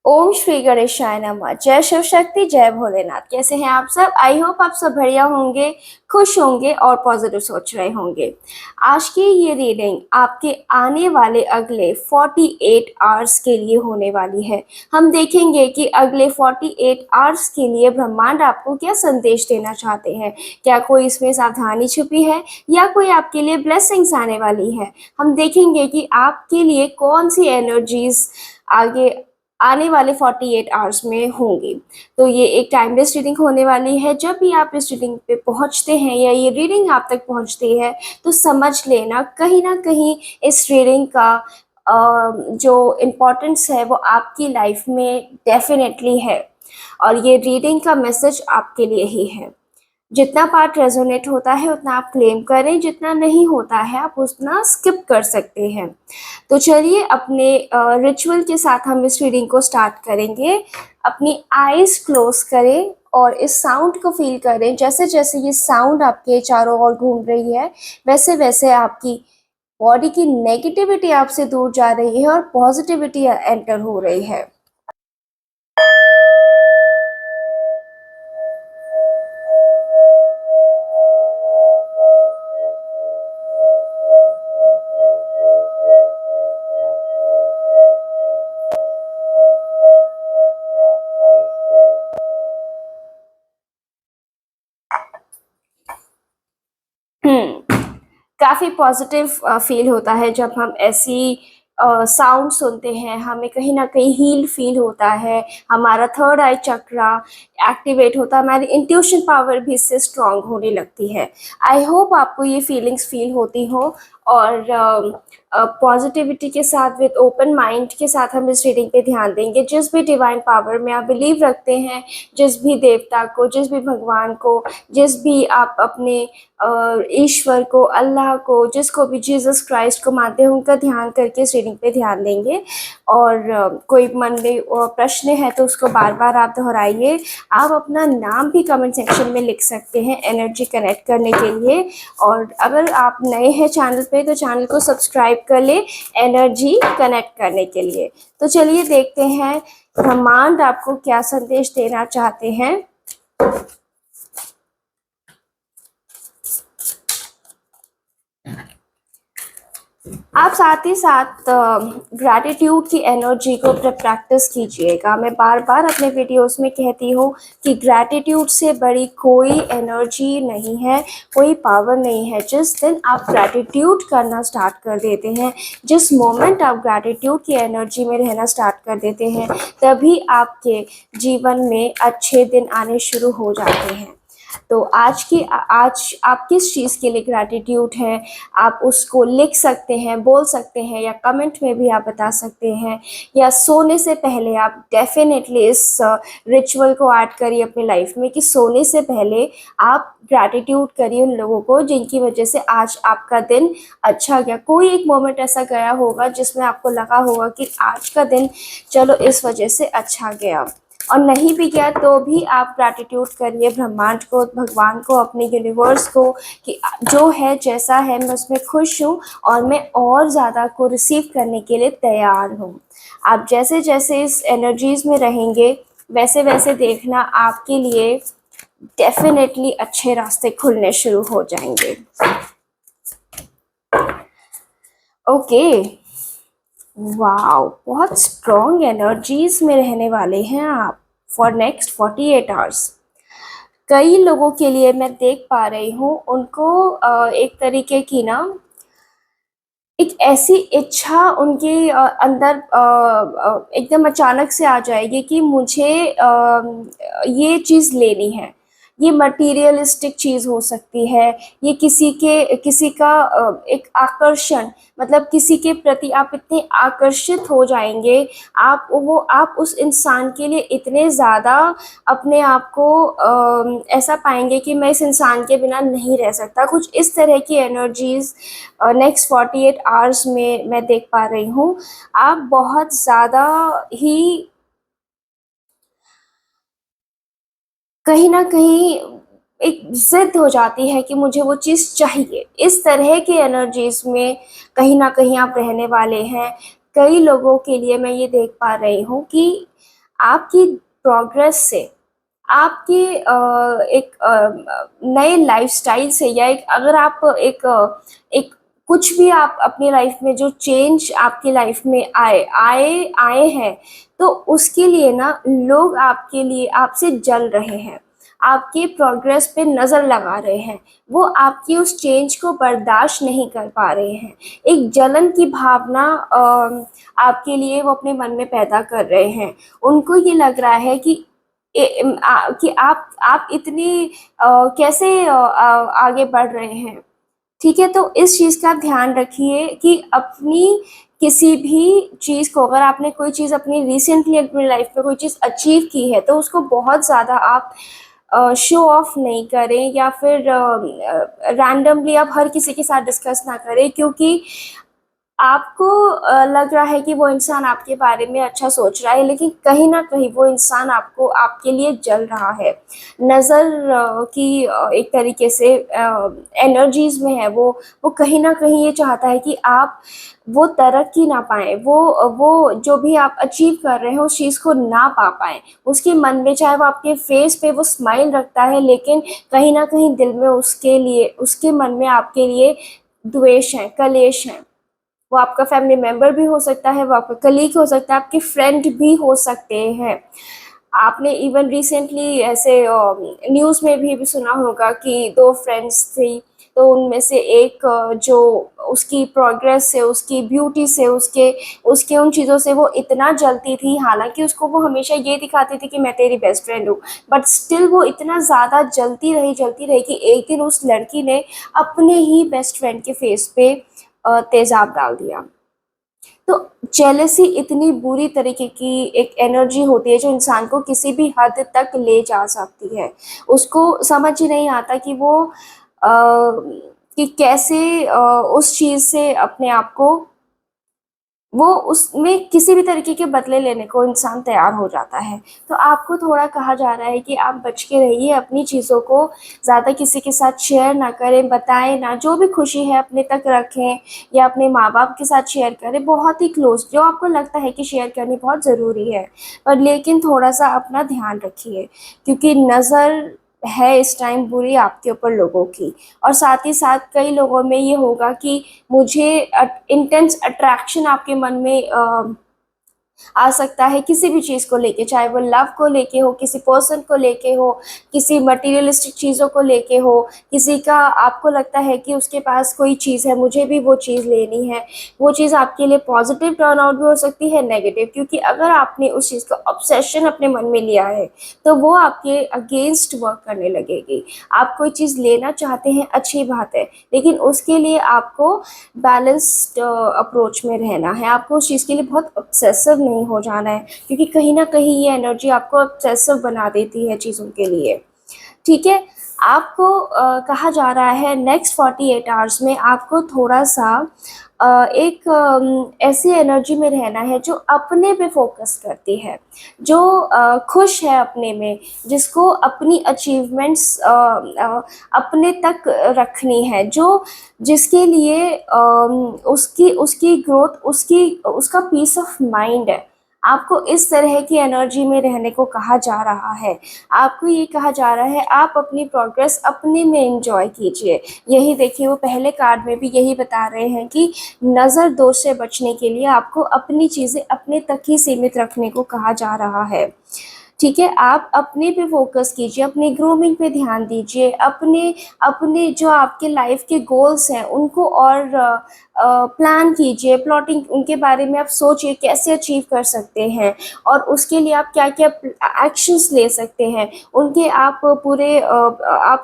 ओम श्री गणेशाय नमः। जय शिव शक्ति, जय भोलेनाथ। कैसे हैं आप सब? आई होप आप सब बढ़िया होंगे, खुश होंगे और पॉजिटिव सोच रहे होंगे। आज की ये रीडिंग आपके आने वाले अगले 48 आवर्स के लिए होने वाली है। हम देखेंगे कि अगले 48 आवर्स के लिए ब्रह्मांड आपको क्या संदेश देना चाहते हैं। क्या कोई इसमें सावधानी छुपी है या कोई आपके लिए ब्लेसिंग्स आने वाली है। हम देखेंगे कि आपके लिए कौन सी एनर्जीज आगे आने वाले 48 आवर्स में होंगी। तो ये एक टाइमलेस रीडिंग होने वाली है। जब भी आप इस रीडिंग पे पहुंचते हैं या ये रीडिंग आप तक पहुंचती है तो समझ लेना कहीं ना कहीं इस रीडिंग का जो इम्पोर्टेंस है वो आपकी लाइफ में डेफिनेटली है। और ये रीडिंग का मैसेज आपके लिए ही है। जितना पार्ट रेजोनेट होता है उतना आप क्लेम करें, जितना नहीं होता है आप उतना स्किप कर सकते हैं। तो चलिए अपने रिचुअल के साथ हम इस रीडिंग को स्टार्ट करेंगे। अपनी आईज क्लोज करें और इस साउंड को फील करें। जैसे जैसे ये साउंड आपके चारों ओर घूम रही है वैसे वैसे आपकी बॉडी की नेगेटिविटी आपसे दूर जा रही है और पॉजिटिविटी एंटर हो रही है। काफ़ी पॉजिटिव फील होता है जब हम ऐसी साउंड सुनते हैं। हमें कहीं ना कहीं हील फील होता है। हमारा थर्ड आई चक्रा एक्टिवेट होता है। हमारी इंट्यूशन पावर भी इससे स्ट्रांग होने लगती है। आई होप आपको ये फीलिंग्स फील होती हो। और पॉजिटिविटी के साथ विद ओपन माइंड के साथ हम इस रीडिंग पे ध्यान देंगे। जिस भी डिवाइन पावर में आप बिलीव रखते हैं, जिस भी देवता को, जिस भी भगवान को, जिस भी आप अपने ईश्वर को, अल्लाह को, जिसको भी जीसस क्राइस्ट को मानते हैं, उनका ध्यान करके इस रीडिंग पे ध्यान देंगे। और कोई मन में प्रश्न है तो उसको बार बार आप दोहराइए। आप अपना नाम भी कमेंट सेक्शन में लिख सकते हैं एनर्जी कनेक्ट करने के लिए। और अगर आप नए हैं चैनल पे तो चैनल को सब्सक्राइब कर ले एनर्जी कनेक्ट करने के लिए। तो चलिए देखते हैं ब्रह्मांड आपको क्या संदेश देना चाहते हैं। आप साथ ही साथ ग्रैटिट्यूड की एनर्जी को प्रैक्टिस कीजिएगा। मैं बार बार अपने वीडियोस में कहती हूँ कि ग्रैटिट्यूड से बड़ी कोई एनर्जी नहीं है, कोई पावर नहीं है। जिस दिन आप ग्रैटिट्यूड करना स्टार्ट कर देते हैं, जिस मोमेंट आप ग्रैटिट्यूड की एनर्जी में रहना स्टार्ट कर देते हैं, तभी आपके जीवन में अच्छे दिन आने शुरू हो जाते हैं। तो आज आप किस चीज़ के लिए ग्रैटिट्यूड है आप उसको लिख सकते हैं, बोल सकते हैं, या कमेंट में भी आप बता सकते हैं। या सोने से पहले आप डेफिनेटली इस रिचुअल को ऐड करिए अपनी लाइफ में कि सोने से पहले आप ग्रैटिट्यूड करिए उन लोगों को जिनकी वजह से आज आपका दिन अच्छा गया। कोई एक मोमेंट ऐसा गया होगा जिसमें आपको लगा होगा कि आज का दिन चलो इस वजह से अच्छा गया। और नहीं भी गया तो भी आप ग्रैटिट्यूड करिए ब्रह्मांड को, भगवान को, अपने यूनिवर्स को कि जो है जैसा है मैं उसमें खुश हूँ और मैं और ज़्यादा को रिसीव करने के लिए तैयार हूँ। आप जैसे जैसे इस एनर्जीज में रहेंगे वैसे वैसे देखना आपके लिए डेफिनेटली अच्छे रास्ते खुलने शुरू हो जाएंगे। ओके, वाओ, बहुत स्ट्रॉन्ग एनर्जीज में रहने वाले हैं आप फॉर नेक्स्ट 48 आवर्स। कई लोगों के लिए मैं देख पा रही हूँ उनको एक तरीके की ना एक ऐसी इच्छा उनके अंदर एकदम अचानक से आ जाएगी कि मुझे ये चीज़ लेनी है। ये मटेरियलिस्टिक चीज़ हो सकती है। ये किसी का एक आकर्षण, मतलब किसी के प्रति आप इतने आकर्षित हो जाएंगे। आप उस इंसान के लिए इतने ज़्यादा अपने आप को ऐसा पाएंगे कि मैं इस इंसान के बिना नहीं रह सकता। कुछ इस तरह की एनर्जीज नेक्स्ट 48 आवर्स में मैं देख पा रही हूँ। आप बहुत ज़्यादा ही कहीं ना कहीं एक जिद हो जाती है कि मुझे वो चीज़ चाहिए। इस तरह की एनर्जीज में कहीं ना कहीं आप रहने वाले हैं। कई लोगों के लिए मैं ये देख पा रही हूँ कि आपकी प्रोग्रेस से, आपके एक नए लाइफ़स्टाइल से, या एक अगर आप एक कुछ भी आप अपनी लाइफ़ में जो चेंज आपकी लाइफ़ में आए हैं, तो उसके लिए ना लोग आपके लिए आपसे जल रहे हैं, आपके प्रोग्रेस पे नज़र लगा रहे हैं। वो आपकी उस चेंज को बर्दाश्त नहीं कर पा रहे हैं। एक जलन की भावना आपके लिए वो अपने मन में पैदा कर रहे हैं। उनको ये लग रहा है कि कि आप इतनी कैसे आगे बढ़ रहे हैं, ठीक है? तो इस चीज़ का आप ध्यान रखिए कि अपनी किसी भी चीज़ को, अगर आपने कोई चीज़ अपनी रिसेंटली अपनी लाइफ में कोई चीज़ अचीव की है, तो उसको बहुत ज़्यादा आप शो ऑफ नहीं करें, या फिर रैंडमली आप हर किसी के साथ डिस्कस ना करें, क्योंकि आपको लग रहा है कि वो इंसान आपके बारे में अच्छा सोच रहा है, लेकिन कहीं न कहीं वो इंसान आपके लिए जल रहा है। नज़र की एक तरीके से एनर्जीज़ में है वो कहीं न कहीं ये चाहता है कि आप वो तरक्की ना पाएँ, वो जो भी आप अचीव कर रहे हो उस चीज़ को ना पा पाएँ। उसके मन में, चाहे वो आपके फेस पे वो स्माइल रखता है, लेकिन कहीं न कहीं दिल में उसके मन में आपके लिए द्वेष है, कलेश है। वो आपका फैमिली मेंबर भी हो सकता है, वो आपका कलीग हो सकता है, आपके फ्रेंड भी हो सकते हैं। आपने इवन रिसेंटली ऐसे न्यूज़ में भी सुना होगा कि 2 फ्रेंड्स थी, तो उनमें से एक जो उसकी प्रोग्रेस से, उसकी ब्यूटी से, उसके उसके उन चीज़ों से वो इतना जलती थी, हालाँकि उसको वो हमेशा ये दिखाती थी कि मैं तेरी बेस्ट फ्रेंड हूँ, बट स्टिल वो इतना ज़्यादा जलती रही कि एक दिन उस लड़की ने अपने ही बेस्ट फ्रेंड के फेस पे तेज़ाब डाल दिया। तो जेलसी इतनी बुरी तरीके की एक एनर्जी होती है जो इंसान को किसी भी हद तक ले जा सकती है। उसको समझ ही नहीं आता कि वो कि कैसे उस चीज़ से अपने आप को, वो उसमें किसी भी तरीके के बदले लेने को इंसान तैयार हो जाता है। तो आपको थोड़ा कहा जा रहा है कि आप बच के रहिए, अपनी चीज़ों को ज़्यादा किसी के साथ शेयर ना करें, बताएँ ना, जो भी खुशी है अपने तक रखें, या अपने माँ-बाप के साथ शेयर करें, बहुत ही क्लोज़, जो आपको लगता है कि शेयर करनी बहुत ज़रूरी है। पर लेकिन थोड़ा-सा अपना ध्यान रखिए, क्योंकि नज़र है इस टाइम बुरी आपके ऊपर लोगों की, और साथ ही साथ कई लोगों में ये होगा कि मुझे इंटेंस अट्रैक्शन आपके मन में आ सकता है किसी भी चीज़ को लेके, चाहे वो लव को लेके हो, किसी पर्सन को लेके हो, किसी मटेरियलिस्टिक चीज़ों को लेके हो, किसी का आपको लगता है कि उसके पास कोई चीज़ है, मुझे भी वो चीज़ लेनी है। वो चीज़ आपके लिए पॉज़िटिव टर्न आउट भी हो सकती है, नेगेटिव, क्योंकि अगर आपने उस चीज़ का ऑब्सेशन अपने मन में लिया है, तो वो आपके अगेंस्ट वर्क करने लगेगी। आप कोई चीज़ लेना चाहते हैं, अच्छी बात है, लेकिन उसके लिए आपको बैलेंस्ड अप्रोच में रहना है। आपको उस चीज़ के लिए बहुत ऑब्सेसिव नहीं हो जाना है, क्योंकि कहीं न कहीं ये एनर्जी आपको ऑब्सेसिव बना देती है चीज़ों के लिए। ठीक है? आपको कहा जा रहा है नेक्स्ट 48 आवर्स में आपको थोड़ा-सा एक ऐसी एनर्जी में रहना है जो अपने पे फ़ोकस करती है, जो खुश है अपने में, जिसको अपनी अचीवमेंट्स अपने तक रखनी है, जो जिसके लिए उसकी उसकी ग्रोथ, उसका पीस ऑफ माइंड है। आपको इस तरह की एनर्जी में रहने को कहा जा रहा है। आपको ये कहा जा रहा है आप अपनी प्रोग्रेस अपने में एन्जॉय कीजिए। यही देखिए, वो पहले कार्ड में भी यही बता रहे हैं कि नज़र दोष से बचने के लिए आपको अपनी चीज़ें अपने तक ही सीमित रखने को कहा जा रहा है। ठीक है? आप अपने पे फ़ोकस कीजिए, अपनी ग्रूमिंग पे ध्यान दीजिए, अपने अपने जो आपके लाइफ़ के गोल्स हैं उनको और प्लान कीजिए, प्लॉटिंग उनके बारे में आप सोचिए कैसे अचीव कर सकते हैं, और उसके लिए आप क्या-क्या एक्शंस ले सकते हैं। उनके आप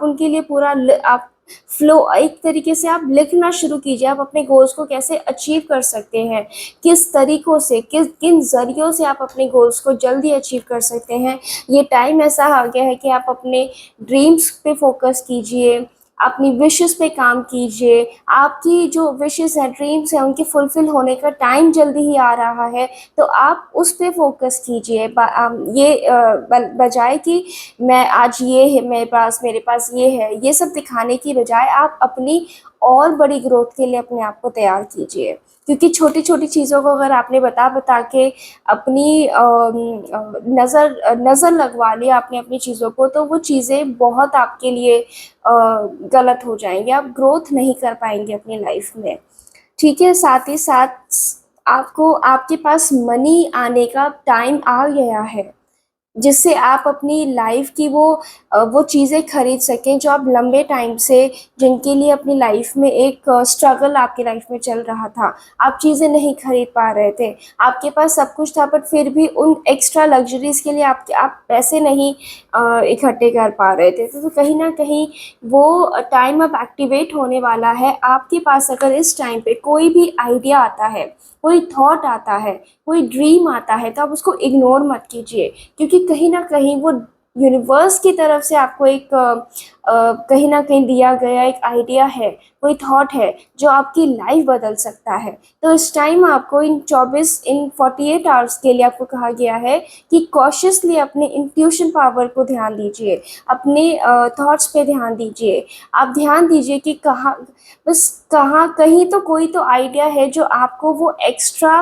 उनके लिए पूरा आप फ्लो एक तरीके से आप लिखना शुरू कीजिए, आप अपने गोल्स को कैसे अचीव कर सकते हैं, किस तरीकों से, किन ज़रियों से आप अपने गोल्स को जल्दी अचीव कर सकते हैं। ये टाइम ऐसा आ गया है कि आप अपने ड्रीम्स पे फ़ोकस कीजिए, अपनी विशेज़ पे काम कीजिए। आपकी जो विशेज़ हैं, ड्रीम्स हैं, उनके फुलफ़िल होने का टाइम जल्दी ही आ रहा है, तो आप उस पे फ़ोकस कीजिए। बजाय कि मैं आज ये है मेरे पास ये है, ये सब दिखाने की बजाय आप अपनी और बड़ी ग्रोथ के लिए अपने आप को तैयार कीजिए। क्योंकि छोटी छोटी चीज़ों को अगर आपने बता बता के अपनी नज़र लगवा लिया आपने अपनी चीज़ों को, तो वो चीज़ें बहुत आपके लिए गलत हो जाएंगी। आप ग्रोथ नहीं कर पाएंगे अपनी लाइफ में। ठीक है, साथ ही साथ आपको आपके पास मनी आने का टाइम आ गया है, जिससे आप अपनी लाइफ की वो चीज़ें खरीद सकें जो आप लंबे टाइम से, जिनके लिए अपनी लाइफ में एक स्ट्रगल आपकी लाइफ में चल रहा था, आप चीज़ें नहीं खरीद पा रहे थे, आपके पास सब कुछ था बट फिर भी उन एक्स्ट्रा लग्जरीज़ के लिए आप पैसे नहीं इकट्ठे कर पा रहे थे। तो कहीं ना कहीं वो टाइम अब एक्टिवेट होने वाला है। आपके पास अगर इस टाइम पे कोई भी आइडिया आता है, कोई थॉट आता है, कोई ड्रीम आता है, तो आप उसको इग्नोर मत कीजिए। क्योंकि कहीं न कहीं वो यूनिवर्स की तरफ से आपको एक कहीं न कहीं दिया गया एक आइडिया है, कोई थॉट है जो आपकी लाइफ बदल सकता है। तो इस टाइम आपको इन 48 आवर्स के लिए आपको कहा गया है कि कॉशियसली अपने इंट्यूशन पावर को ध्यान दीजिए, अपने थॉट्स पे ध्यान दीजिए। आप ध्यान दीजिए कि कहाँ कहीं तो कोई तो आइडिया है जो आपको वो एक्स्ट्रा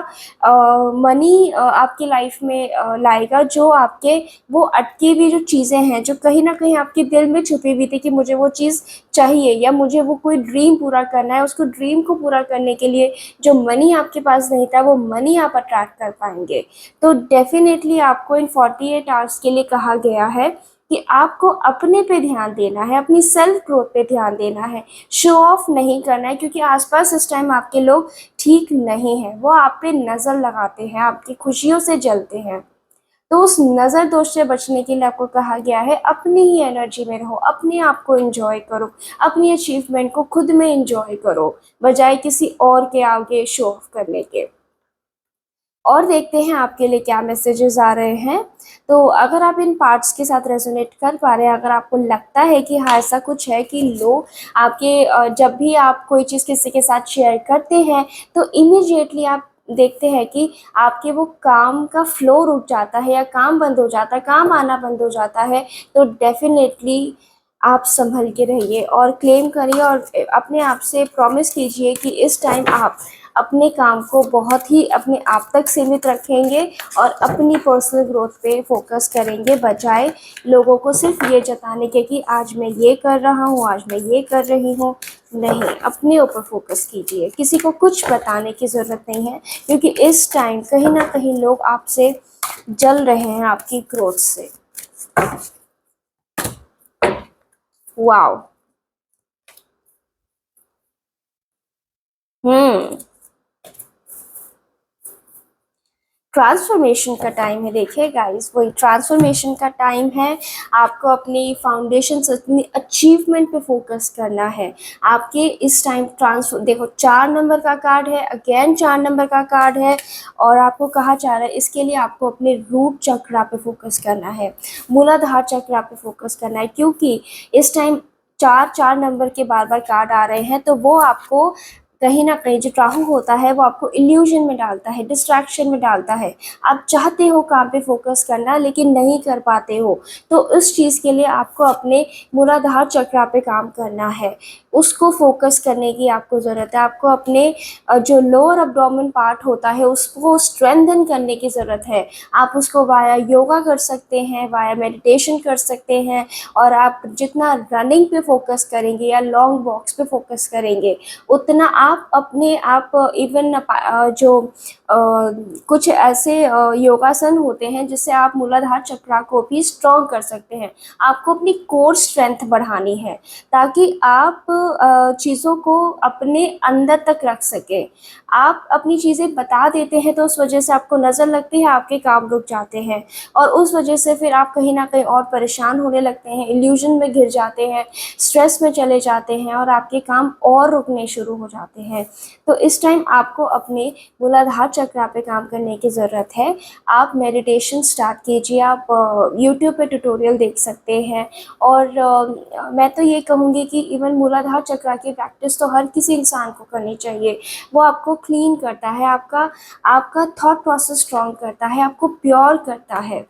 मनी आपकी लाइफ में लाएगा, जो आपके वो अटकी हुई जो चीज़ें हैं, जो कहीं न कहीं आपके दिल में छुपी हुई थी कि मुझे वो चीज़ चाहिए या मुझे वो कोई ड्रीम पूरा करना है, उसको ड्रीम को पूरा करने के लिए जो मनी आपके पास नहीं था, वो मनी आप अट्रैक्ट कर पाएँगे। तो डेफ़िनेटली आपको इन 48 आवर्स के लिए कहा गया है कि आपको अपने पे ध्यान देना है, अपनी सेल्फ ग्रोथ पे ध्यान देना है, शो ऑफ नहीं करना है। क्योंकि आसपास इस टाइम आपके लोग ठीक नहीं हैं, वो आप पे नज़र लगाते हैं, आपकी खुशियों से जलते हैं। तो उस नज़र दोष से बचने के लिए आपको कहा गया है अपनी ही एनर्जी में रहो, अपने आप को एंजॉय करो, अपनी अचीवमेंट को खुद में एंजॉय करो, बजाय किसी और के आगे शो ऑफ करने के। और देखते हैं आपके लिए क्या मैसेजेस आ रहे हैं। तो अगर आप इन पार्ट्स के साथ रेजोनेट कर पा रहे हैं, अगर आपको लगता है कि हाँ ऐसा कुछ है कि लोग आपके जब भी आप कोई चीज़ किसी के साथ शेयर करते हैं, तो इमीडिएटली आप देखते हैं कि आपके वो काम का फ्लो रुक जाता है या काम बंद हो जाता है, काम आना बंद हो जाता है। तो डेफिनेटली आप संभल के रहिए और क्लेम करिए और अपने आप से प्रॉमिस कीजिए कि इस टाइम आप अपने काम को बहुत ही अपने आप तक सीमित रखेंगे और अपनी पर्सनल ग्रोथ पे फोकस करेंगे, बजाय लोगों को सिर्फ ये जताने के कि आज मैं ये कर रहा हूँ, आज मैं ये कर रही हूँ। नहीं, अपने ऊपर फोकस कीजिए, किसी को कुछ बताने की ज़रूरत नहीं है। क्योंकि इस टाइम कहीं ना कहीं लोग आपसे जल रहे हैं, आपकी ग्रोथ से। वाओ। हम्म। ट्रांसफॉर्मेशन का टाइम है। देखिए गाइस, वही ट्रांसफॉर्मेशन का टाइम है। आपको अपनी फाउंडेशन से अपनी अचीवमेंट पे फोकस करना है। आपके इस टाइम ट्रांसफर देखो, 4 नंबर का कार्ड है, अगेन 4 नंबर का कार्ड है। और आपको कहा जा रहा है इसके लिए आपको अपने रूट चक्रा पे फोकस करना है, मूलाधार चक्रा पे फोकस करना है। क्योंकि इस टाइम 4 4 नंबर के बार बार कार्ड आ रहे हैं, तो वो आपको कहीं न कहीं जो राहु होता है वो आपको इल्यूजन में डालता है, डिस्ट्रैक्शन में डालता है। आप चाहते हो काम पे फ़ोकस करना लेकिन नहीं कर पाते हो। तो उस चीज़ के लिए आपको अपने मूलाधार चक्र पे काम करना है। उसको फ़ोकस करने की आपको ज़रूरत है। आपको अपने जो लोअर एब्डोमेन पार्ट होता है उसको स्ट्रेंथन करने की ज़रूरत है। आप उसको वाया योगा कर सकते हैं, वाया मेडिटेशन कर सकते हैं। और आप जितना रनिंग पे फ़ोकस करेंगे या लॉन्ग वॉक्स पे फ़ोकस करेंगे, उतना आप अपने आप इवन जो कुछ ऐसे योगासन होते हैं जिससे आप मूलाधार चक्र को भी स्ट्रॉन्ग कर सकते हैं। आपको अपनी कोर स्ट्रेंथ बढ़ानी है ताकि आप चीज़ों को अपने अंदर तक रख सकें। आप अपनी चीज़ें बता देते हैं तो उस वजह से आपको नज़र लगती है, आपके काम रुक जाते हैं और उस वजह से फिर आप कहीं ना कहीं और परेशान होने लगते हैं, इल्यूजन में घिर जाते हैं, स्ट्रेस में चले जाते हैं और आपके काम और रुकने शुरू हो जाते हैं। तो इस टाइम आपको अपने मूलाधार चक्र पे काम करने की ज़रूरत है। आप मेडिटेशन स्टार्ट कीजिए, आप यूट्यूब पे ट्यूटोरियल देख सकते हैं। और मैं तो ये कहूँगी कि इवन मूलाधार चक्र की प्रैक्टिस तो हर किसी इंसान को करनी चाहिए। वो आपको क्लीन करता है, आपका आपका थॉट प्रोसेस स्ट्रॉन्ग करता है, आपको प्योर करता है,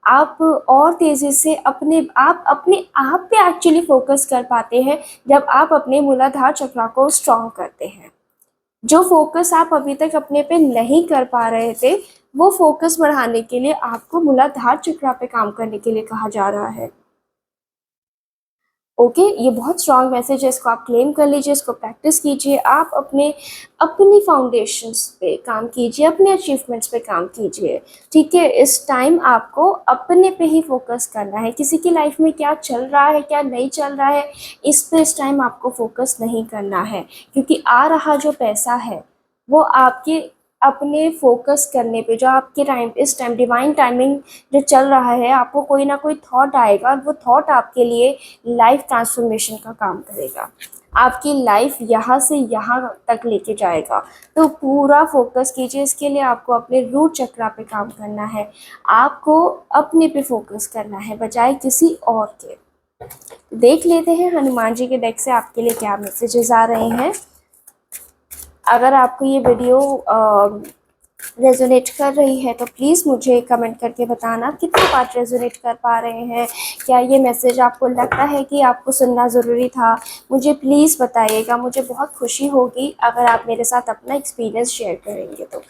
आप और तेज़ी से अपने आप पे एक्चुअली फोकस कर पाते हैं जब आप अपने मूलाधार चक्र को स्ट्रॉन्ग करते हैं। जो फोकस आप अभी तक अपने पे नहीं कर पा रहे थे, वो फोकस बढ़ाने के लिए आपको मूलाधार चक्र पे काम करने के लिए कहा जा रहा है। ओके, ये बहुत स्ट्रॉन्ग मैसेज है, इसको आप क्लेम कर लीजिए, इसको प्रैक्टिस कीजिए। आप अपनी फाउंडेशंस पे काम कीजिए, अपने अचीवमेंट्स पे काम कीजिए। ठीक है, इस टाइम आपको अपने पे ही फोकस करना है। किसी की लाइफ में क्या चल रहा है, क्या नहीं चल रहा है, इस पे इस टाइम आपको फोकस नहीं करना है, क्योंकि आ रहा जो पैसा है वो आपके अपने फोकस करने पे, जो आपके इस टाइम डिवाइन टाइमिंग जो चल रहा है, आपको कोई ना कोई थॉट आएगा और वो थॉट आपके लिए लाइफ ट्रांसफॉर्मेशन का काम करेगा, आपकी लाइफ यहाँ से यहाँ तक लेके जाएगा। तो पूरा फोकस कीजिए, इसके लिए आपको अपने रूट चक्र पे काम करना है, आपको अपने पे फोकस करना है बजाय किसी और के। देख लेते हैं हनुमान जी के डेक से आपके लिए क्या मैसेजेस आ रहे हैं। अगर आपको ये वीडियो रेजोनेट कर रही है तो प्लीज़ मुझे कमेंट करके बताना कितना पार्ट रेजोनेट कर पा रहे हैं। क्या ये मैसेज आपको लगता है कि आपको सुनना ज़रूरी था, मुझे प्लीज़ बताइएगा। मुझे बहुत खुशी होगी अगर आप मेरे साथ अपना एक्सपीरियंस शेयर करेंगे तो।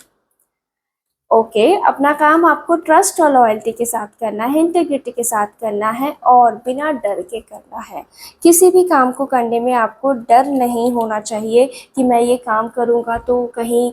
ओके, अपना काम आपको ट्रस्ट और लॉयल्टी के साथ करना है, इंटेग्रिटी के साथ करना है और बिना डर के करना है। किसी भी काम को करने में आपको डर नहीं होना चाहिए कि मैं ये काम करूँगा तो कहीं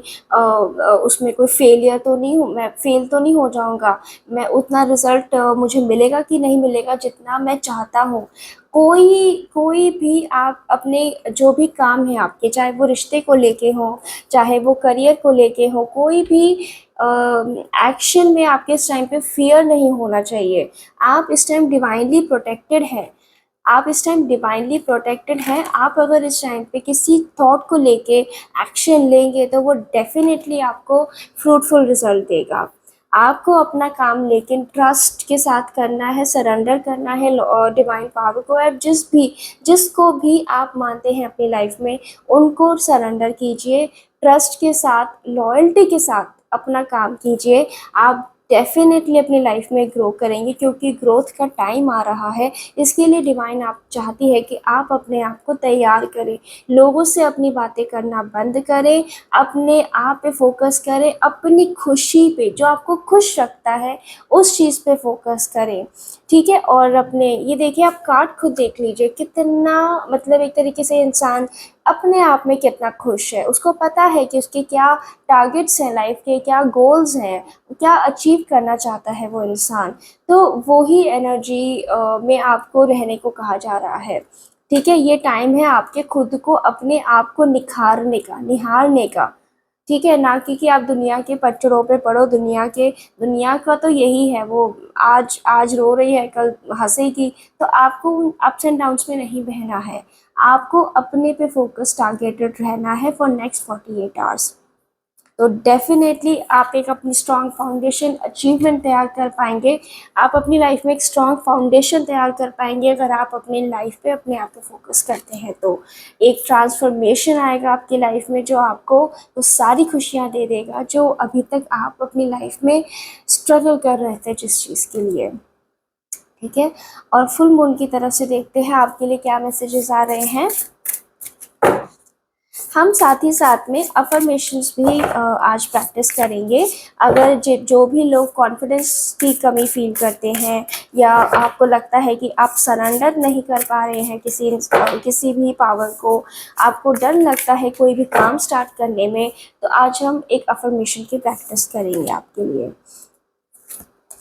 उसमें कोई फेलियर तो नहीं हो, मैं फेल तो नहीं हो जाऊँगा, मैं उतना रिज़ल्ट मुझे मिलेगा कि नहीं मिलेगा जितना मैं चाहता हूँ। कोई कोई भी आप अपने जो भी काम है आपके, चाहे वो रिश्ते को लेके हों, चाहे वो करियर को लेके हो, कोई भी एक्शन में आपके इस टाइम पे फियर नहीं होना चाहिए। आप इस टाइम डिवाइनली प्रोटेक्टेड हैं, आप इस टाइम डिवाइनली प्रोटेक्टेड हैं। आप अगर इस टाइम पे किसी थॉट को लेके एक्शन लेंगे तो वो डेफिनेटली आपको फ्रूटफुल रिजल्ट देगा। आपको अपना काम लेकिन ट्रस्ट के साथ करना है, सरेंडर करना है और डिवाइन पावर को। आप जिसको भी आप मानते हैं अपनी लाइफ में, उनको सरेंडर कीजिए, ट्रस्ट के साथ, लॉयल्टी के साथ अपना काम कीजिए। आप डेफिनेटली अपनी लाइफ में ग्रो करेंगे, क्योंकि ग्रोथ का टाइम आ रहा है। इसके लिए डिवाइन आप चाहती है कि आप अपने आप को तैयार करें, लोगों से अपनी बातें करना बंद करें, अपने आप पे फोकस करें, अपनी खुशी पे, जो आपको खुश रखता है उस चीज़ पे फोकस करें। ठीक है, और अपने ये देखिए, आप कार्ड खुद देख लीजिए कितना, मतलब एक तरीके से इंसान अपने आप में कितना खुश है, उसको पता है कि उसके क्या टारगेट्स हैं लाइफ के, क्या गोल्स हैं, क्या अचीव करना चाहता है वो इंसान। तो वो ही एनर्जी में आपको रहने को कहा जा रहा है। ठीक है, ये टाइम है आपके खुद को, अपने आप को निखारने का, निहारने का। ठीक है, ना कि आप दुनिया के पचड़ों पे पड़ो। दुनिया का तो यही है, वो आज आज रो रही है, कल हंसेगी। तो आपको उन अप्स एंड डाउन्स में नहीं बहना है, आपको अपने पे फोकस टारगेटेड रहना है फॉर नेक्स्ट 48 आवर्स। तो डेफिनेटली आप एक अपनी स्ट्रॉन्ग फाउंडेशन अचीवमेंट तैयार कर पाएंगे। आप अपनी लाइफ में एक स्ट्रॉन्ग फाउंडेशन तैयार कर पाएंगे अगर आप अपनी लाइफ पे अपने आप पे फोकस करते हैं। तो एक ट्रांसफॉर्मेशन आएगा आपकी लाइफ में जो आपको वो सारी खुशियाँ दे देगा जो अभी तक आप अपनी लाइफ में स्ट्रगल कर रहे थे जिस चीज़ के लिए। ठीक है, और फुल मून की तरफ से देखते हैं आपके लिए क्या मैसेजेस आ रहे हैं। हम साथ ही साथ में अफर्मेशंस भी आज प्रैक्टिस करेंगे। अगर जो भी लोग कॉन्फिडेंस की कमी फील करते हैं या आपको लगता है कि आप सरेंडर नहीं कर पा रहे हैं किसी भी पावर को, आपको डर लगता है कोई भी काम स्टार्ट करने में, तो आज हम एक अफर्मेशन की प्रैक्टिस करेंगे आपके लिए।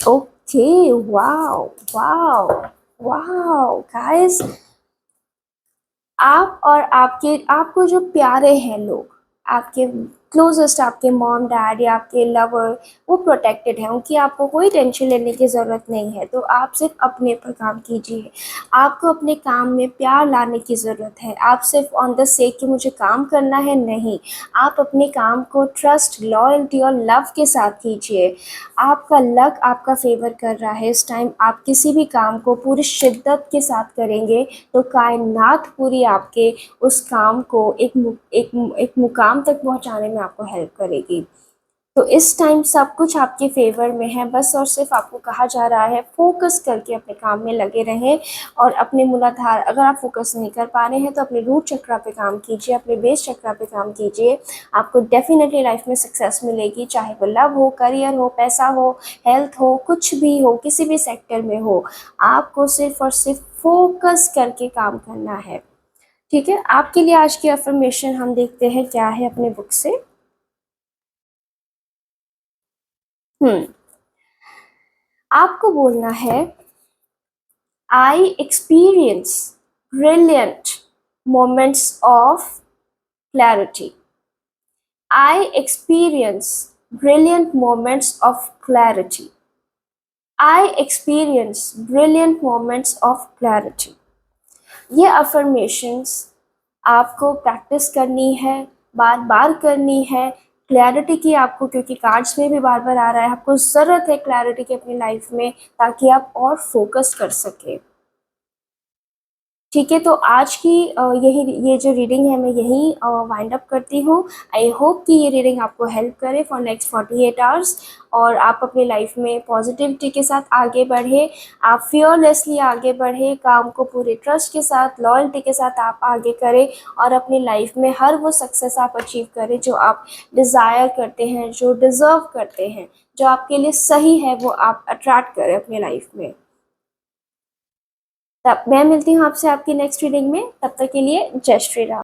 Okay, wow wow wow guys, आप और आपको जो प्यारे हैं लोग, आपके क्लोजेस्ट, आपके मॉम डैड या आपके लवर, वो प्रोटेक्टेड हैं, उनकी आपको कोई टेंशन लेने की ज़रूरत नहीं है। तो आप सिर्फ अपने पर काम कीजिए, आपको अपने काम में प्यार लाने की ज़रूरत है। आप सिर्फ ऑन द सेक कि मुझे काम करना है, नहीं, आप अपने काम को ट्रस्ट, लॉयल्टी और लव के साथ कीजिए। आपका लक आपका फेवर कर रहा है इस टाइम। आप किसी भी काम को पूरी शिद्दत के साथ करेंगे तो कायनात पूरी आपके उस काम को एक मुकाम तक पहुंचाने में आपको हेल्प करेगी। तो इस टाइम सब कुछ आपके फेवर में है, बस और सिर्फ आपको कहा जा रहा है फोकस करके अपने काम में लगे रहें और अपने मूलाधार, अगर आप फोकस नहीं कर पा रहे हैं तो अपने रूट चक्रा पे काम कीजिए, अपने बेस चक्रा पे काम कीजिए। आपको डेफिनेटली लाइफ में सक्सेस मिलेगी, चाहे वो लव हो, करियर हो, पैसा हो, हेल्थ हो, कुछ भी हो, किसी भी सेक्टर में हो, आपको सिर्फ और सिर्फ फोकस करके काम करना है। ठीक है, आपके लिए आज की अफर्मेशन हम देखते हैं क्या है अपने बुक से। हम्म आपको बोलना है, I experience brilliant moments of clarity. I experience brilliant moments of clarity. I experience brilliant moments of clarity. ये अफर्मेशंस आपको प्रैक्टिस करनी है, बार बार करनी है। क्लैरिटी की आपको, क्योंकि कार्ड्स में भी बार बार आ रहा है, आपको ज़रूरत है क्लैरिटी की अपनी लाइफ में, ताकि आप और फोकस कर सकें। ठीक है, तो आज की ये जो रीडिंग है मैं यही वाइंड अप करती हूँ। आई होप कि ये रीडिंग आपको हेल्प करे फॉर नेक्स्ट 48 आवर्स, और आप अपनी लाइफ में पॉजिटिविटी के साथ आगे बढ़े, आप फियरलेसली आगे बढ़े, काम को पूरे ट्रस्ट के साथ, लॉयल्टी के साथ आप आगे करें, और अपनी लाइफ में हर वो सक्सेस आप अचीव करें जो आप डिज़ायर करते हैं, जो डिज़र्व करते हैं, जो आपके लिए सही है, वो आप अट्रैक्ट करें अपनी लाइफ में। तब मैं मिलती हूँ आपसे आपकी नेक्स्ट रीडिंग में, तब तक के लिए जय श्री राम।